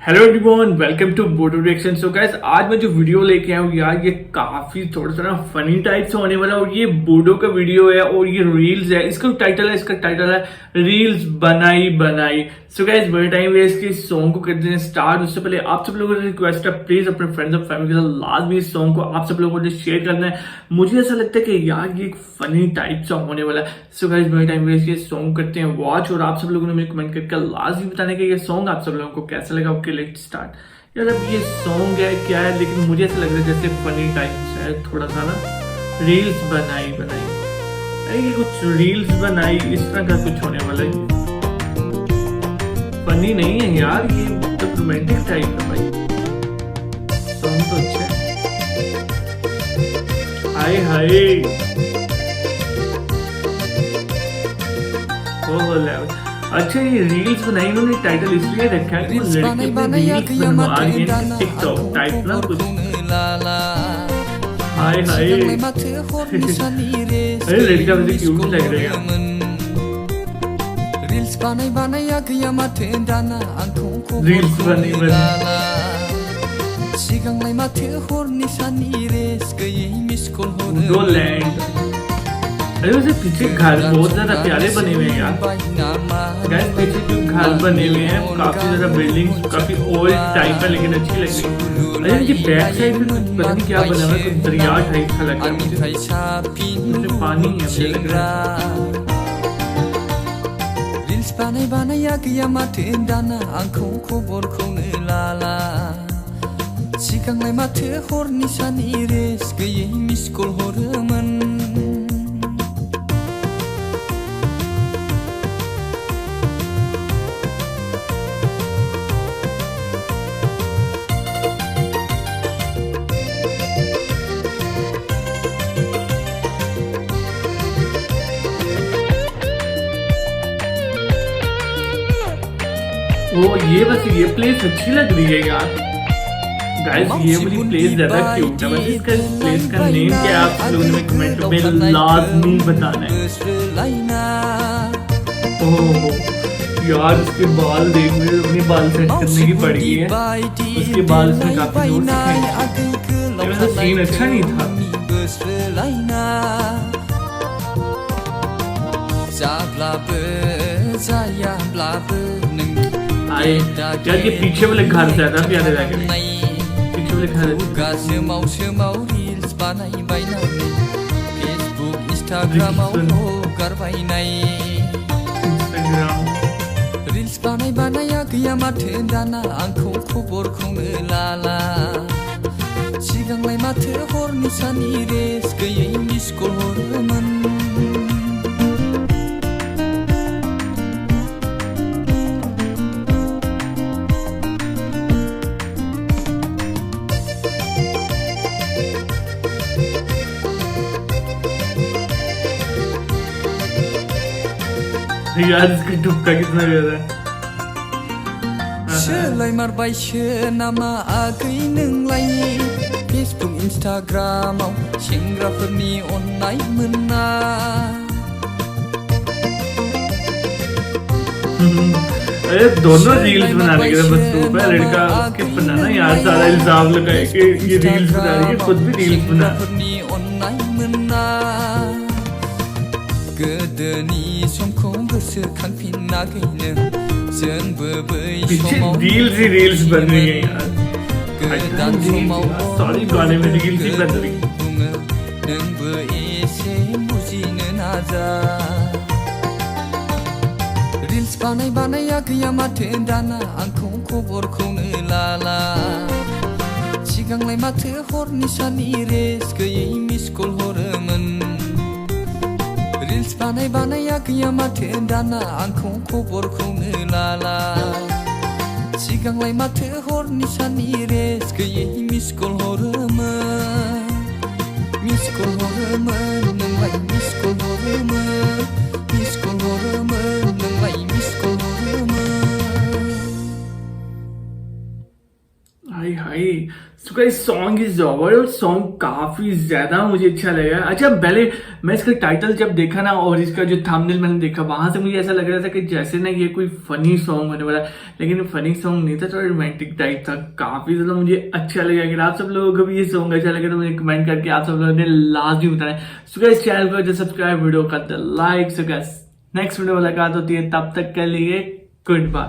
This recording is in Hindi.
Hello everyone, welcome to Bodo reaction. So guys, आज मैं जो वीडियो लेके आया हूँ यार, ये काफी थोड़ा सा ना फनी टाइप से होने वाला है। और ये बोडो का वीडियो है और ये रील्स है। इसका टाइटल है रील्स बनाई बनाई। सो गाइस, बड़े टाइम वेस्ट के सॉन्ग को करते हैं स्टार्ट। उससे पहले आप सब लोगों से रिक्वेस्ट है, प्लीज अपने फ्रेंड्स और फैमिली के साथ लाजमी इस सॉन्ग को आप सब लोगों ने शेयर करना है। मुझे ऐसा लगता है कि यार ये एक फनी टाइप सा होने वाला है। सो गाइस, बड़े टाइम वेस्ट के सॉन्ग करते हैं वॉच। और आप सब लोगों ने मुझे कमेंट करके लाजमी बताने का ये सॉन्ग आप सब लोगों को कैसा लगा। Okay, let's start. यार अब ये सॉन्ग है क्या है, लेकिन मुझे ऐसा लग रहा है जैसे फनी टाइप से है थोड़ा सा ना। रील्स बनाई बनाई, अरे ये कुछ रील्स बनाई इस तरह का कुछ होने वाला है। फनी नहीं है यार, ये मतलब रोमांटिक टाइप का भाई। सॉन्ग तो अच्छा है। हाय हाय, अच्छा ये रील्स बनाई इन्होंने, टाइटल इसलिए रखा है कि वो लड़के अपने रील्स बनवा रही हैं टिकटॉक टाइप ना कुछ। हाय हाय, अरे लड़का मुझे क्यूट लग रहा है। रील्स बनाई बनाई दो लैंड। अरे वैसे पीछे घर बहुत ज्यादा प्यारे बने हुए हैं यार। गाइस पीछे जो घर बने हुए हैं काफी ज्यादा बिल्डिंग, काफी ओल्ड टाइप है लेकिन अच्छी लग रही है। अरे इनकी बैक साइड में कुछ पता नहीं क्या बना हुआ है, कुछ दरिया टाइप का लग रहा है मुझे। पानी है मुझे लग रहा है। रील्स बानाय बानाया गैया माथो दाना आंखौ खबरखौनो लाला सिगांलाय माथो हरनि सानि रेस गैयै मिस कल हरोमोन। ओ ये बस ये प्लेस अच्छी लग रही है यार। गाइस ये वाली प्लेस ज्यादा क्यूट है। बस इसका इस प्लेस का नेम क्या है आप लोगों ने कमेंट में लाजमी बताना है। ओह यार, उसके बाल देख रहे हो, अपने बाल सेट करने की पड़ी है। उसके बाल इसमें काफी दूर से वैसा सीन अच्छा नहीं था। यार ये पीछे वाले घर ज्यादा प्यारे लग रहे हैं। पीछे वाले घर रील्स बानाय बानाया गैया माथो दाना आंखौ खबरखौनो लाला सिगांलाय माथो हरनि सानि रेस गैयै मिस कल हरोमोन। यार इसका टुक्का कितना प्यारा है। सोलाय मारबायसो नामा आगै नोंलाय फेसबुक इन्स्टाग्रामाव सेंग्राफोरनि अननाय मोना। अरे दोनों रील्स बनाने के बस रूप है लड़का उसके बनाना। यार सारा इल्जाम लगाए कि ये रील्स बना रही है, खुद भी रील्स बना। गोदोनि समखौ गोसोखांफिनाखैनो जोंबो बै समाव रील्स बन रही है यार। गोदान समाव सारी गाने में रील्स ही बन रही बुङो नोंबो एसे बुजिनो नाजा। रील्स बानाय बानाया गैया माथो दाना आंखौ खबरखौनो लाला सिगांलाय माथो हरनि सानि रेस गैयै मिस कल हरोमोन। रील्स बानाय बानाया गैया माथो दाना आंखौ खबरखौनो लाला सिगांलाय माथो हरनि सानि रेस गैयै मिस कल हरोमोन। मिस कल हरोमोन नोंलाय मिस कल हरोमोन, मिस कल हरोमोन नोंलाय मिस कल हरोमोन। Hi hi. So guys song is over. Song काफी ज्यादा मुझे अच्छा लगा। अच्छा पहले मैं इसका टाइटल जब देखा ना और इसका जो थंबनेल मैंने देखा, वहां से मुझे ऐसा लग रहा था कि जैसे ना ये कोई फनी सॉन्ग होने वाला है, लेकिन फनी सॉन्ग नहीं था, थोड़ा रोमांटिक टाइप था। काफी ज्यादा मुझे अच्छा लगा। अगर आप सब लोगों को भी ये सॉन्ग अच्छा लगे तो मुझे कमेंट करके आप सब लोगों ने लाजमी बताना। सो गाइस चैनल को जो सब्सक्राइब, वीडियो का like. So guys next video मुलाकात होती है, तब तक के लिए गुड बाय।